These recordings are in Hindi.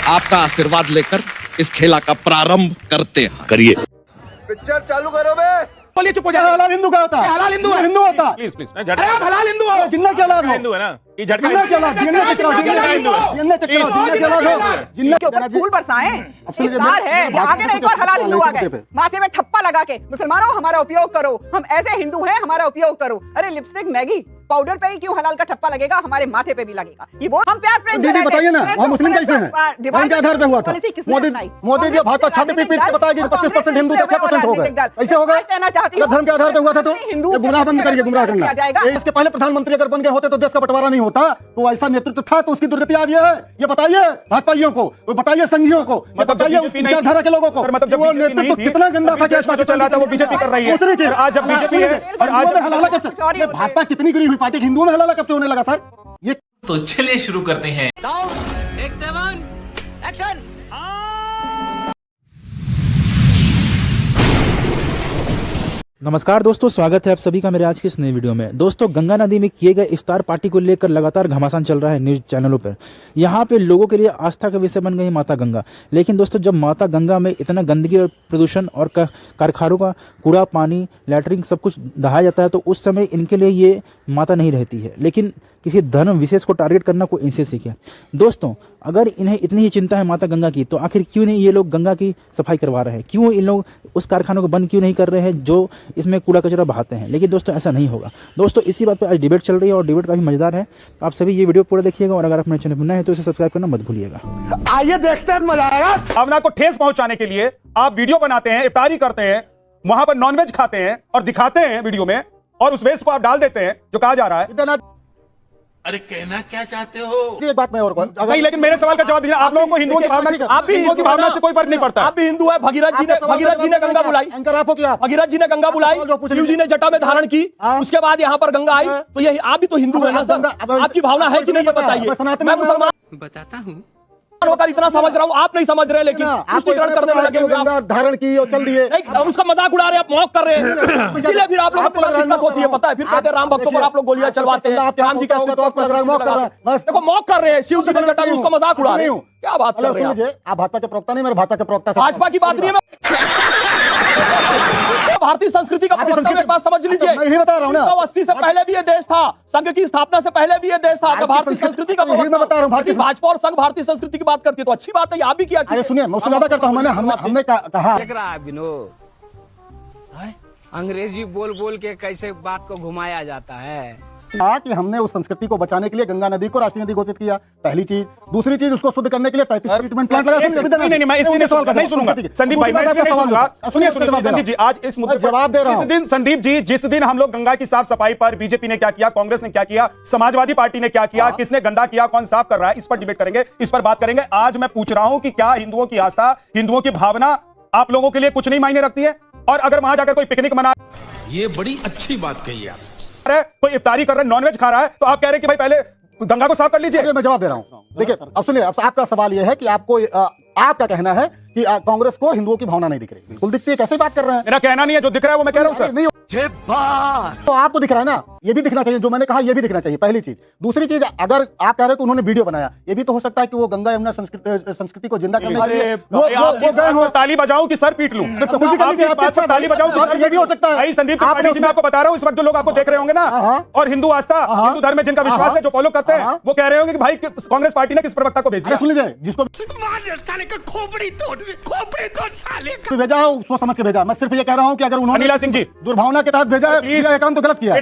आपका आशीर्वाद लेकर इस खेला का प्रारंभ करते हैं। करिए। पिक्चर चालू करो बे। बोलिए चुप हो जाओ। हलाल हिंदू का होता है। हलाल हिंदू है। हिंदू होता है। प्लीज प्लीज अरे आप हलाल हिंदू हो। जिन्ना के औलाद हो। हिंदू है ना, ये झटका जिन्ना के औलाद, जिन्ना के औलाद, जिन्ना के औलाद, जिन्ना के ऊपर फूल बरसाएं। इफ्तार है, आगे नहीं कोई हलाल हिंदू आ गए, माथे में ठप्पा लगा के मुसलमानों हमारा उपयोग करो, हम ऐसे हिंदू हैं हमारा उपयोग करो। अरे लिपस्टिक मैगी पाउडर पे ही क्यों हलाल का ठप्पा लगेगा, हमारे माथे पे भी लगेगा। ये वो हम प्यार प्रेम दीदी बताइए ना, वहाँ मुस्लिम कैसे हैं? वहाँ क्या आधार पे हुआ था? मोदी जी भाजपा छाती पीट के बताएगी 25% हिंदू थे, 6% हो गए। ऐसे हो गए? धर्म के आधार पे हुआ था तो गुमराह बंद करिए, गुमराह करना। इसके पहले प्रधानमंत्री अगर बन गए होते तो देश का बंटवारा नहीं होता। तो ऐसा नेतृत्व था तो उसकी दुर्गति आज है। ये बताइए भाजपाइयों को, बताइए संघियों को, बताइए विचारधारा के लोगों को, वो नेतृत्व कितना गंदा था। जो चल रहा था वो बीजेपी कर रही है। दूसरी चीज, आज जब बीजेपी है और आज भाजपा कितनी गिरी हुई पार्टी, हिंदुओं में हलाला कब से होने लगा सर? ये तो चलिए शुरू करते हैं। नमस्कार दोस्तों, स्वागत है आप सभी का मेरे आज की इस नई वीडियो में। दोस्तों, गंगा नदी में किए गए इफ्तार पार्टी को लेकर लगातार घमासान चल रहा है न्यूज़ चैनलों पर। यहाँ पे लोगों के लिए आस्था का विषय बन गई माता गंगा। लेकिन दोस्तों, जब माता गंगा में इतना गंदगी और प्रदूषण और कारखानों का कूड़ा, पानी, लैटरिन सब कुछ दहाया जाता है तो उस समय इनके लिए ये माता नहीं रहती है। लेकिन किसी धर्म विशेष को टारगेट करना कोई इनसे सीखे। दोस्तों, अगर इन्हें इतनी ही चिंता है माता गंगा की तो आखिर क्यों नहीं ये लोग गंगा की सफाई करवा रहे हैं? क्यों इन लोग उस कारखानों को बंद क्यों नहीं कर रहे हैं जो इसमें कूड़ा कचरा बहाते हैं? लेकिन दोस्तों, ऐसा नहीं होगा। दोस्तों, इसी बात पर आज डिबेट चल रही है और डिबेट काफी मजेदार है। आप सभी ये वीडियो पूरा देखिएगा और अगर अपने चैनल पर नए हैं तो इसे सब्सक्राइब करना मत भूलिएगा। आइए देखते हैं, मजा आएगा। भावना को ठेस पहुंचाने के लिए आप वीडियो बनाते हैं, इफ्तारी करते हैं, वहां पर नॉनवेज खाते हैं और दिखाते हैं वीडियो में, और उस वेस्ट को आप डाल देते हैं जो कहा जा रहा है। अरे कहना क्या चाहते हो? एक बात मैं और नहीं, लेकिन मेरे सवाल का जवाब दीजिए। आप लोगों को हिंदुओं की भावना, आप भी हिंदुओं की भावना से कोई फर्क नहीं पड़ता। आप भी हिंदू है। भगीरथ जी ने गंगा बुलाई। एंकर आपको क्या? भगीरथ जी ने गंगा बुलाई, शिव जी ने जटा में धारण की, उसके बाद यहाँ पर गंगा आई। तो ये आप भी तो हिंदू है ना सर? आपकी भावना है कि नहीं ये बताइए। मैं मुसलमान बताता हूँ होकर इतना समझ रहा हूँ, आप नहीं समझ रहे, लेकिन पुष्टिकरण करने में लगे हुए गंगा धारण की और चल दिए। उसका मजाक उड़ा रहे, आप मौक कर रहे हैं, इसीलिए फिर आप लोगों को दिक्कत होती है। पता है, फिर कहते हैं राम भक्तों पर आप लोग गोलियां चलवाते हैं, राम जी का अस्तित्व आप मौक कर रहे हैं। देखो मौक कर रहे हैं, शिव जी ने जटा में उसका मजाक उड़ा रहे हैं। क्या बात कर रहे हैं आप? भाजपा के प्रवक्ता नहीं, मेरे भाजपा के प्रवक्ता। भाजपा की बात नहीं है, भारतीय संस्कृति का बात समझ लीजिए। मैं ही बता रहा हूँ ना, 1980 से पहले भी ये देश था, संघ की स्थापना से पहले भी ये देश था। भारतीय संस्कृति का मैं बता रहा हूँ। भाजपा और संघ भारतीय संस्कृति की बात करती है तो अच्छी बात है, आप भी किया। अरे सुनिए, मैं उससे ज्यादा करता हूँ। हमने कहा अंग्रेजी बोल बोल के कैसे बात को घुमाया जाता है कि हमने उस संस्कृति को बचाने के लिए गंगा नदी को राष्ट्रीय नदी घोषित किया। पहली चीज। दूसरी चीज, उसको शुद्ध करने के लिए 35 ट्रीटमेंट प्लांट लगा। नहीं, मैं इसलिए नहीं सुनूंगा संदीप भाई, मैं नहीं सुनूंगा। सुनिए संदीप जी, आज इस मुद्दे जवाब दे रहा हूं। इस दिन संदीप जी, जिस दिन हम लोग गंगा की साफ सफाई पर बीजेपी ने क्या किया, कांग्रेस ने क्या किया, समाजवादी पार्टी ने क्या किया, किसने गंदा किया, कौन साफ कर रहा है, इस पर डिबेट करेंगे, इस पर बात करेंगे। आज मैं पूछ रहा हूं कि क्या हिंदुओं की आस्था, हिंदुओं की भावना आप लोगों के लिए कुछ नहीं मायने रखती है? और अगर वहां जाकर कोई पिकनिक मना, ये बड़ी अच्छी बात कही आप, कोई इफ्तारी कर रहा है, नॉनवेज खा रहा है, तो आप कह रहे हैं कि भाई पहले गंगा को साफ कर लीजिए। मैं जवाब दे रहा हूं। देखिए, अब सुनिए, आपका सवाल यह है कि आपको आपका कहना है कि कांग्रेस को हिंदुओं की भावना नहीं दिख रही। बिल्कुल दिखती है, कैसे बात कर रहे हैं? मेरा कहना नहीं है, जो दिख रहा है वो मैं कह रहा हूं सर। नहीं, तो आपको दिख रहा है ना, ये भी दिखना चाहिए। जो मैंने कहा ये भी दिखना चाहिए, पहली चीज। दूसरी चीज, अगर आप कह रहे हो कि उन्होंने वीडियो बनाया, ये भी तो हो सकता है कि वो गंगा यमुना संस्कृति को जिंदा करने के लिए वो गए हो। ताली बजाऊं कि सर पीट लूं? ताली बजाऊं कि सर, ये भी हो सकता है। भाई संदीप जी, मैं आपको बता रहा हूं, इस वक्त जो लोग आपको देख रहे होंगे ना, और हिंदू आस्था, हिंदू धर्म में जिनका विश्वास है, जो फॉलो करते हैं, वो कह रहे होंगे कि भाई कांग्रेस पार्टी ने किस प्रवक्ता को भेज दिया। सुन लीजिए, जिसको भेजा है उसको समझ के भेजा। मैं सिर्फ ये कह रहा हूं कि अगर उन्होंने अनिला सिंह जी दुर्भावना के तहत भेजा है, ये काम तो गलत किया।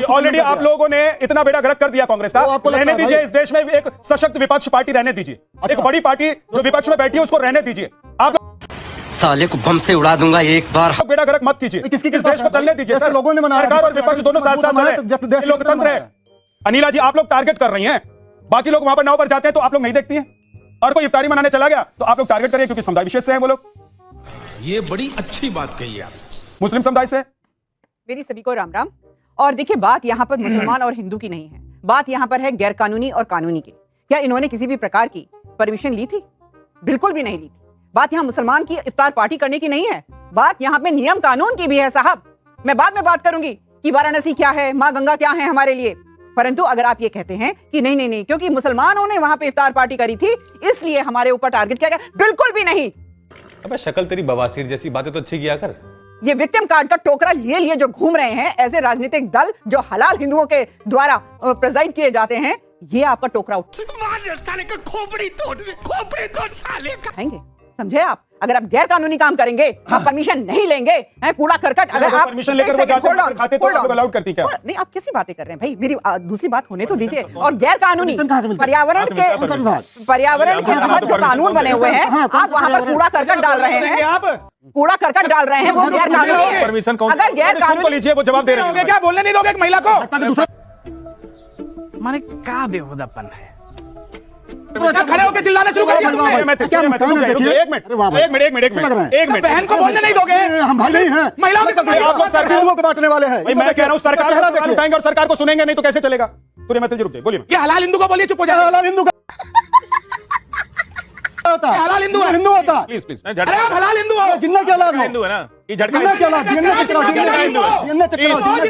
ऑलरेडी आप लोगों ने इतना बेड़ा गर्क कर दिया कांग्रेस का। रहने दीजिए, इस देश में एक सशक्त विपक्ष पार्टी रहने दीजिए। एक बड़ी पार्टी जो विपक्ष में बैठी है उसको रहने दीजिए। आप साले को बम से उड़ा दूंगा एक बार। बेड़ा गर्क मत कीजिए, किसकी इस देश को चलने दीजिए सर। लोगों ने सरकार और विपक्ष दोनों साथ साथ चले, लोकतंत्र है। अनिला जी, आप लोग टारगेट कर रही हैं, बाकी लोग वहां पर नाव पर जाते हैं तो आप लोग नहीं देखती हैं। और कोई इफ्तारी मनाने चला गया तो आप लोग टारगेट करिए, क्योंकि समुदाय विशेष से हैं वो लोग। ये बड़ी अच्छी बात कही आप, मुस्लिम समुदाय से। मेरी सभी को राम राम। और देखिए, बात यहाँ पर मुसलमान और हिंदू की नहीं है, बात यहाँ पर है गैर कानूनी और कानूनी की। क्या इन्होंने किसी भी प्रकार की परमिशन ली थी? बिल्कुल भी नहीं ली थी। बात यहाँ मुसलमान की इफ्तार पार्टी करने की नहीं है, बात यहाँ पे नियम कानून की भी है साहब। मैं बाद में बात करूंगी कि वाराणसी क्या है, माँ गंगा क्या है हमारे लिए। परंतु अगर आप ये कहते हैं कि नहीं नहीं नहीं क्योंकि मुसलमानों ने वहां पे इफ्तार पार्टी करी थी इसलिए हमारे ऊपर टारगेट किया गया, बिल्कुल भी नहीं। अबे शक्ल तेरी बवासीर जैसी बातें तो अच्छी किया कर। ये विक्टिम कार्ड का टोकरा लिए जो घूम रहे हैं ऐसे राजनीतिक दल जो हलाल हिंदुओं के द्वारा प्रेजाइड किए जाते हैं, ये आपका टोकरा उठाएंगे, समझे आप? अगर आप गैर कानूनी काम करेंगे, आप परमिशन नहीं लेंगे, कूड़ा करकट, अगर आप परमिशन लेकर वो जाते हैं खाते तो आप अलाउड करती क्या? नहीं, आप कैसी बातें कर रहे हैं भाई? मेरी दूसरी बात होने तो दीजिए। और गैर कानूनी पर्यावरण के तहत जो कानून बने हुए हैं, आप वहाँ पर कूड़ा करकट डाल रहे हैं, कूड़ा करकट डाल रहे हैं, वो गैर कानूनी। परमिशन कौन? अगर गैर कानूनी लीजिए, वो जवाब दे रहे हैं। क्या बोलने नहीं दोगे एक महिला को? माने क्या बेहुदापन है। खड़े होकर चिल्लाना शुरू कर दिया। एक मिनट बहन को बोलने नहीं दोगे? हम भाई नहीं हैं, महिलाओं के आप लोग सरकार को बांटने वाले हैं। मैं कह रहा हूँ सरकार का सवाल उठाएंगे और सरकार को सुनेंगे नहीं तो कैसे चलेगा? सूर्य मैथिल जी रुक जाइए, बोलिए। ये हलाल हिंदू को बोलिए, चुप हो जाए। हलाल हिंदू का हलाल हिंदू हिंदू होता। प्लीज प्लीज, अरे आप हलाल हिंदू हो। जिन्ना क्या लाभ हिंदू है ना? ये झटका जिन्ना क्या लाभ? जिन्ना क्या लाभ? जिन्ना क्या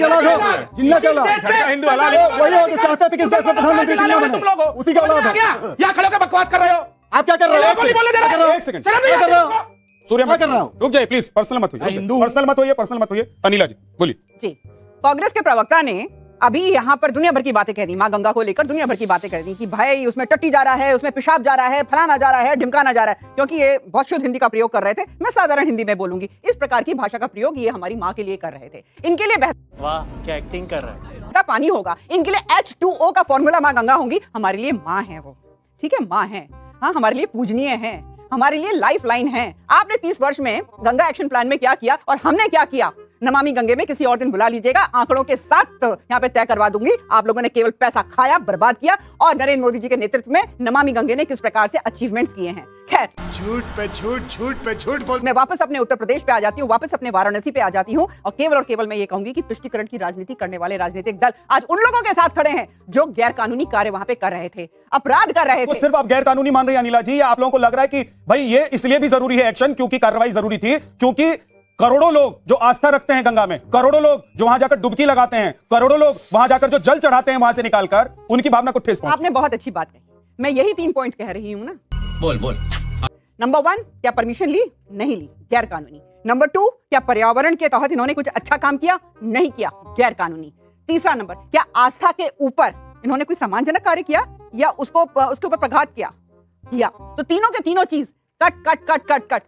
लाभ? जिन्ना क्या लाभ? झटका हिंदू हलाल है। वही हो जो चाहते थे कि इस देश में प्रधानमंत्री जिन्ना बने, उसी का लाभ है। यहाँ खड़े होकर बकवास कर रहे हो। आप क्या कर रहे हो? बोलने दे रहे हो? एक सेकंड, क्या कर रहे हो? सूर्य क्या कर रहा हूं? रुक जाइए प्लीज, पर्सनल मत होइए। हिंदू पर्सनल मत होइए। अनिला जी बोलिए। जी, कांग्रेस के प्रवक्ता ने अभी यहाँ पर दुनिया भर की बातें कह दी, माँ गंगा को लेकर दुनिया भर की बातें कह दी कि भाई उसमें टट्टी जा रहा है, उसमें पेशाब जा रहा है, फलाना जा रहा है, ढिमकाना जा रहा है, क्योंकि ये बहुत शुद्ध हिंदी का प्रयोग कर रहे थे। मैं साधारण हिंदी में बोलूंगी, इस प्रकार की भाषा का प्रयोग ये हमारी माँ के लिए कर रहे थे। इनके लिए वाह क्या एक्टिंग कर रहा है। पानी होगा, इनके लिए H2O का फॉर्मूला माँ गंगा होंगी, हमारे लिए माँ है वो, ठीक है, माँ है, हाँ, हमारे लिए पूजनीय है, हमारे लिए लाइफ लाइन है। आपने 30 वर्ष में गंगा एक्शन प्लान में क्या किया और हमने क्या किया? नमामि गंगे में किसी और दिन बुला लीजिएगा, आंकड़ों के साथ यहाँ पे तय करवा दूंगी। आप लोगों ने केवल पैसा खाया, बर्बाद किया, और नरेंद्र मोदी जी के नेतृत्व में नमामि गंगे ने किस प्रकार से अचीवमेंट्स किए हैं। खैर, झूठ पे झूठ बोल। मैं वापस अपने उत्तर प्रदेश पे आ जाती हूँ, वापस अपने वाराणसी पे आ जाती हूँ, और केवल मैं ये कहूंगी कि तुष्टीकरण की राजनीति करने वाले राजनीतिक दल आज उन लोगों के साथ खड़े हैं जो गैर कानूनी कार्य वहां पे कर रहे थे, अपराध कर रहे थे। सिर्फ आप गैर कानूनी मान रहे हैं अनिला जी, या आप लोगों को लग रहा है कि भाई ये इसलिए भी जरूरी है एक्शन क्योंकि कार्रवाई जरूरी थी, क्योंकि करोड़ों लोग जो आस्था रखते हैं गंगा में, करोड़ों लोग जो वहां जाकर डुबकी लगाते हैं, करोड़ों लोग वहां जाकर जो जल चढ़ाते हैं वहां से निकालकर, उनकी भावना को ठेस पहुंचे। आपने बहुत अच्छी बात कही, मैं यही 3 पॉइंट कह रही हूं ना। बोल। नंबर 1, क्या परमिशन ली? नहीं ली, गैर कानूनी। नंबर 2, क्या पर्यावरण के तहत इन्होंने कुछ अच्छा काम किया? नहीं किया, गैर कानूनी। तीसरा नंबर, क्या आस्था के ऊपर इन्होंने कोई सम्मानजनक कार्य किया या उसके ऊपर प्रघात किया? तो तीनों के तीनों चीज कट।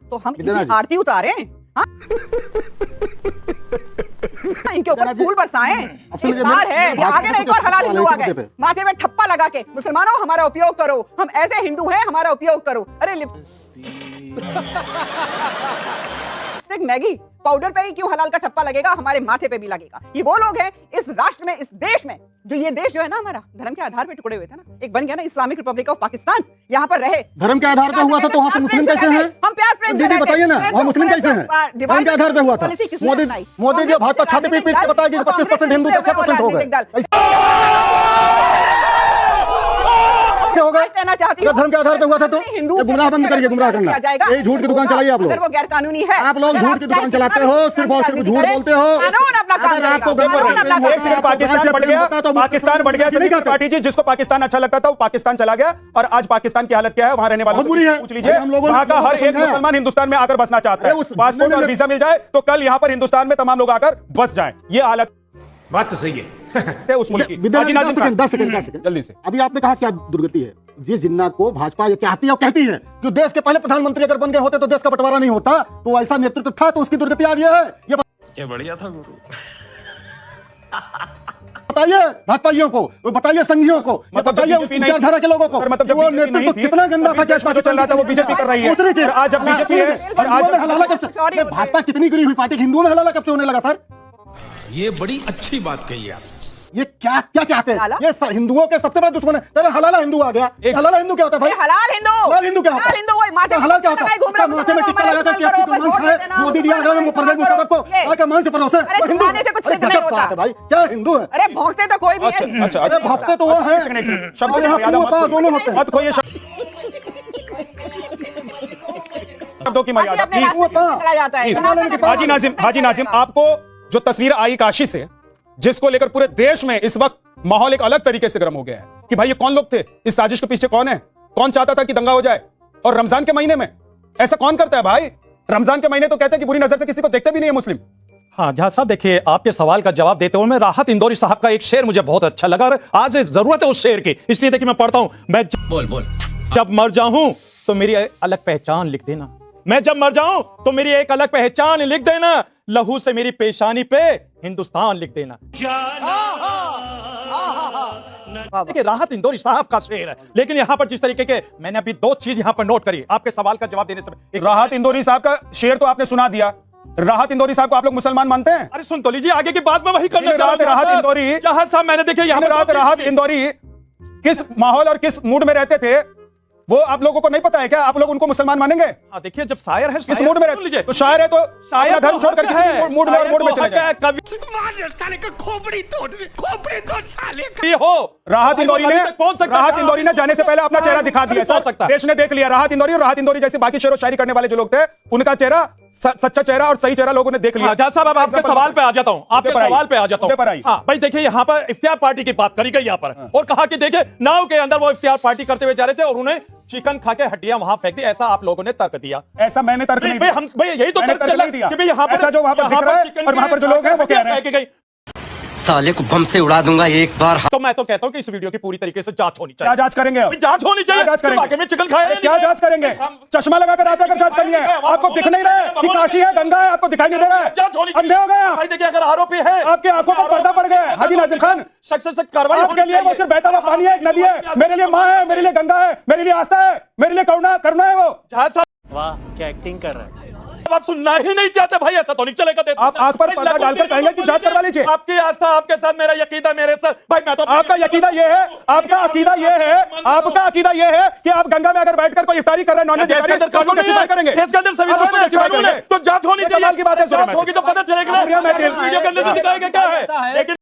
तो हम इनकी आरती उतारे, हाँ? इनके ऊपर फूल बरसाएं, इफ्तार है, ये आगे नहीं, और हलाल हिंदू आ गए, माथे में ठप्पा लगा के, मुसलमानों हमारा उपयोग करो, हम ऐसे हिंदू हैं, हमारा उपयोग करो। अरे लिपस्टिक मैगी पाउडर पे ही क्यों हलाल का ठप्पा लगेगा? हमारे माथे पे भी लगेगा। ये वो लोग हैं इस राष्ट्र में, इस देश में, जो ये देश जो है ना हमारा धर्म के आधार पे टुकड़े हुए थे ना, एक बन गया ना इस्लामिक रिपब्लिक ऑफ पाकिस्तान, यहाँ पर रहे। धर्म के आधार पे हुआ था तो वहाँ से मुस्लिम कैसे हैं? हम प्यार प्रेम दीदी बताइए ना, वहाँ मुस्लिम कैसे हैं? धर्म के आधार पे हुआ था। मोदी जी भाजपा छाती पीट के बताएगी 25% हिंदू थे, 6% हो गए। हो गए धर्म के आधार पे हुआ था तो हिंदू गुमराह बंद करिए, गुमराह करना। ये झूठ की दुकान चलाइए आप लोग, वो गैर कानूनी है। आप लोग झूठ की दुकान चलाते हो, सिर्फ और सिर्फ झूठ बोलते हो। अगर आपको पाकिस्तान बढ़ गया सिर्फ पार्टी जी, जिसको पाकिस्तान अच्छा लगता था वो पाकिस्तान चला गया, और आज पाकिस्तान की हालत क्या है वहां रहने वालों बुरी है। पूछ लीजिए। वहां का हर एक मुसलमान हिंदुस्तान में आकर बसना चाहता है। पासपोर्ट और वीजा मिल जाए तो कल यहाँ पर हिंदुस्तान में तमाम लोग आकर बस जाए। ये हालत बात तो सही है उस मुल्क की। 10 सेकंड जल्दी से। अभी आपने कहा क्या दुर्गति है? जिस जिन्ना को भाजपा ये चाहती है और कहती है जो देश के पहले प्रधानमंत्री अगर बन गए होते तो देश का बंटवारा नहीं होता, तो ऐसा नेतृत्व था तो उसकी दुर्गति आज ये है। ये क्या बढ़िया था गुरु। बताइए भाजपाइयों को, बताइए संघियों को, बताइए उस विचारधारा के लोगों को, वो नेतृत्व कितना गंदा था, क्या चल रहा था वो बीजेपी कर रही है। आज जब बीजेपी है और आज हलाला कब से, भाजपा कितनी गिरी हुई पार्टी, हिंदुओं में हलाला कब से होने लगा सर? ये बड़ी अच्छी बात कही आप। ये क्या चाहते हैं? ये हिंदुओं के सबसे बड़ा दुश्मन है। तेरा हलाला हिंदू आ गया। हलाला हिंदू क्या होता है भाई? हलाल हिंदू क्या होता है? हलाल क्या होता है? अच्छा, माथे में टिक्का लगा कर केएफसी को मांस खाए, मोदी जी आगरा में परवेज मुशर्रफ को आके मांस परोसे, वो हिंदू है? गजब बात है भाई, क्या हिंदू है? अरे भौंकते तो कोई भी है। अच्छा, अरे भौंकते तो वो है, शब्द दोनों होते हैं। मत खोइए शब्दों की मर्यादा प्लीज। हाजी नाजिम, आपको जो तस्वीर आई काशी से, जिसको लेकर पूरे देश में इस वक्त माहौल एक अलग तरीके से गर्म हो गया है कि भाई ये कौन लोग थे, इस साजिश के पीछे कौन है, कौन चाहता था कि दंगा हो जाए। और रमजान के महीने में ऐसा कौन करता है भाई? रमजान के महीने तो कहते हैं कि बुरी नजर से किसी को देखते भी नहीं है मुस्लिम। हाँ जहां साहब देखिए, आपके सवाल का जवाब देते हुए मैं राहत इंदौरी साहब का एक शेर मुझे बहुत अच्छा लगा और आज जरूरत है उस शेर की, इसलिए देखिए मैं पढ़ता हूं। मैं बोल जब मर जाऊं तो मेरी अलग पहचान लिख देना, मैं जब मर जाऊं तो मेरी एक अलग पहचान लिख देना, लहू से मेरी पेशानी पे हिंदुस्तान लिख देना। देखिए राहत इंदौरी साहब का शेर है, लेकिन यहां पर जिस तरीके के मैंने अभी दो चीज यहां पर नोट करी आपके सवाल का जवाब देने से। राहत इंदौरी साहब का शेर तो आपने सुना दिया। राहत इंदौरी साहब को आप लोग मुसलमान मानते हैं? अरे सुन तो लीजिए, आगे की बात में वही करना चाहता हूं। राहत इंदौरी साहब मैंने देखिए यहाँ पर राहत इंदौरी किस माहौल और किस मूड में रहते थे वो आप लोगों को नहीं पता है क्या? आप लोग उनको मुसलमान मानेंगे? हाँ देखिए, जब शायर है किस मूड में रहते, तो शायर है तो शायर धर्म छोड़कर किसी मूड में और मूड में चले जाए। राहत इंदौरी ने जाने से पहले अपना चेहरा दिखा दिया, देश ने देख लिया। राहत इंदौरी और राहत इंदौरी जैसे बाकी शेर और शायरी करने वाले जो लोग थे उनका चेहरा, सच्चा चेहरा और सही चेहरा लोगों ने देख लिया। जहाँ साहब अब आपके सवाल पे आ जाता हूँ, आपके सवाल पे आ जाता हूँ। हाँ भाई देखिए, यहाँ पर इफ्तियार पार्टी की बात करी गई यहाँ पर और कहा कि देखिए नाव के अंदर वो इफ्तियार पार्टी करते हुए जा रहे थे और उन्हें चिकन खा के हड्डियां वहां फेंक दी, ऐसा आप लोगों ने तर्क दिया। ऐसा मैंने तर्क नहीं दिया। हम भैया यही तो तर्क चला कि भाई यहाँ पर ऐसा जो वहां पर दिख रहा है और वहां पर जो लोग हैं वो कह रहे हैं साले को बम से उड़ा दूंगा एक बार। तो मैं तो कहता हूँ कि इस वीडियो की पूरी तरीके से जांच होनी चाहिए। क्या जांच करेंगे? जांच होनी चाहिए। जांच करेंगे? वाकई में चिकन खाया क्या जांच करेंगे? चश्मा लगाकर आते अगर जांच करनी है, आपको दिख नहीं रहा है कि काशी है, गंगा है, आपको दिखाई नहीं दे रहा है? जांच होनी अंधे हो गए आप। भाई देखिए, अगर आरोपी है, आपके आंखों पर पर्दा पड़ गया है। हाजी नाजिम खान, सख्त से सख्त कार्रवाई आपके लिए वो सिर्फ बहता हुआ पानी है, एक नदी है। मेरे लिए माँ है, मेरे लिए गंगा है, मेरे लिए आस्था है, मेरे लिए करुणा है वो। वाह क्या एक्टिंग कर रहा है। आप सुनना ही नहीं चाहते भाई, ऐसा तो नहीं चलेगा। आप आंख पर पर्दा डालकर कहेंगे कि जांच करवा लीजिए। आपकी आस्था, आपके साथ मेरा यकीदा, मेरे साथ भाई मैं तो आपका अकीदा ये है, आपका अकीदा ये है, आपका अकीदा ये है कि आप गंगा में अगर बैठकर कोई इफ्तारी कर रहे हैं, नॉनवेज करेंगे तो जांच होनी चाहिए। की बात है, जांच होगी तो पता चलेगा। वीडियो के अंदर दिखाएगा क्या है, लेकिन